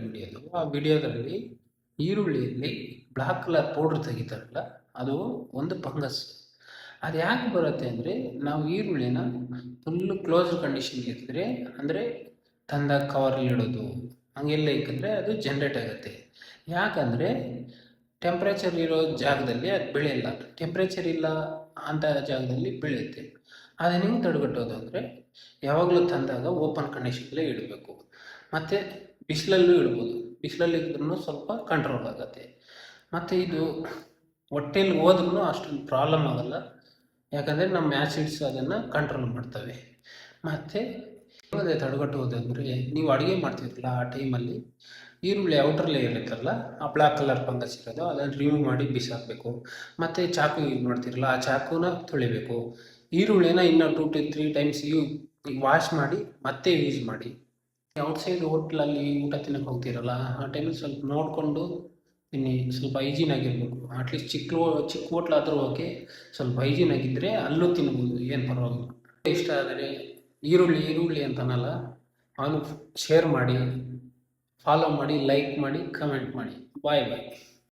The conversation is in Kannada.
ವಿಡಿಯೋದು ಆ ವಿಡಿಯೋದಲ್ಲಿ ಈರುಳ್ಳಿಯಲ್ಲಿ ಬ್ಲ್ಯಾಕ್ ಕಲರ್ ಪೌಡ್ರ್ ತೆಗಿತಾರಲ್ಲ ಅದು ಒಂದು ಫಂಗಸ್. ಅದು ಯಾಕೆ ಬರುತ್ತೆ ಅಂದರೆ ನಾವು ಈರುಳ್ಳಿನ ಫುಲ್ಲು ಕ್ಲೋಸ್ ಕಂಡೀಷನ್ಗೆ ಇಟ್ಟಿದ್ರೆ ಅಂದರೆ ತಂದಾಗ ಕವರಲ್ಲಿ ಇಡೋದು ಹಂಗೆಲ್ಲ ಇಕ್ಕಿದ್ರೆ ಅದು ಜನ್ರೇಟ್ ಆಗುತ್ತೆ. ಯಾಕಂದರೆ ಟೆಂಪ್ರೇಚರ್ ಇರೋ ಜಾಗದಲ್ಲಿ ಅದು ಬೆಳೆಯಲ್ಲ, ಟೆಂಪ್ರೇಚರ್ ಇಲ್ಲ ಅಂತ ಜಾಗದಲ್ಲಿ ಬೆಳೆಯುತ್ತೆ. ಅದನ್ನು ಹೆಂಗೆ ತಡೆಗಟ್ಟೋದು ಅಂದರೆ ಯಾವಾಗಲೂ ತಂದಾಗ ಓಪನ್ ಕಂಡೀಷನಲ್ಲೇ ಇಡಬೇಕು. ಮತ್ತು ಬಿಸಿಲಲ್ಲೂ ಇಡ್ಬೋದು, ಬಿಸಿಲಲ್ಲಿ ಇದ್ರೂ ಸ್ವಲ್ಪ ಕಂಟ್ರೋಲ್ ಆಗುತ್ತೆ. ಮತ್ತು ಇದು ಹೊಟ್ಟೆಲಿ ಹೋದ್ರೂ ಅಷ್ಟೊಂದು ಪ್ರಾಬ್ಲಮ್ ಆಗೋಲ್ಲ, ಯಾಕಂದರೆ ನಮ್ಮ ಆ್ಯಸಿಡ್ಸ್ ಅದನ್ನು ಕಂಟ್ರೋಲ್ ಮಾಡ್ತವೆ. ಮತ್ತು ಅದೇ ತಡೆಗಟ್ಟುವುದಂದರೆ ನೀವು ಅಡುಗೆ ಮಾಡ್ತಿರಲ್ಲ ಆ ಟೈಮಲ್ಲಿ ಈರುಳ್ಳಿ ಔಟರ್ ಲೇಯರ್ ಇರುತ್ತಲ್ಲ ಆ ಬ್ಲ್ಯಾಕ್ ಕಲರ್ ಫಂಗಸ್ ಇರೋದು ಅದನ್ನು ರಿಮೂವ್ ಮಾಡಿ ಬಿಸಾಕಬೇಕು. ಮತ್ತು ಚಾಕು ಯೂಸ್ ಮಾಡ್ತಿರಲ್ಲ ಆ ಚಾಕುನ ತೊಳಿಬೇಕು. ಈರುಳ್ಳಿನ ಇನ್ನೂ 2 to 3 ಟೈಮ್ಸ್ ವಾಶ್ ಮಾಡಿ ಮತ್ತೆ ಯೂಸ್ ಮಾಡಿ. ಔಟ್ಸೈಡ್ ಹೋಟ್ಲಲ್ಲಿ ಊಟ ತಿನ್ನೋಕೆ ಹೋಗ್ತಿರಲ್ಲ ಆ ಟೈಮಲ್ಲಿ ಸ್ವಲ್ಪ ನೋಡಿಕೊಂಡು ತಿನ್ನಿ, ಸ್ವಲ್ಪ ಹೈಜೀನ್ ಆಗಿರಬೇಕು. ಅಟ್ಲೀಸ್ಟ್ ಚಿಕ್ಕ ಹೋಟ್ಲಾದರೂ ಓಕೆ, ಸ್ವಲ್ಪ ಹೈಜೀನ್ ಆಗಿದ್ದರೆ ಅಲ್ಲೂ ತಿನ್ಬೋದು, ಏನು ಪರವಾಗಿಲ್ಲ. ಇಷ್ಟ ಆದರೆ ಈರುಳ್ಳಿ ಅಂತನಲ್ಲ, ಅವನು ಶೇರ್ ಮಾಡಿ, ಫಾಲೋ ಮಾಡಿ, ಲೈಕ್ ಮಾಡಿ, ಕಮೆಂಟ್ ಮಾಡಿ. ಬಾಯ್.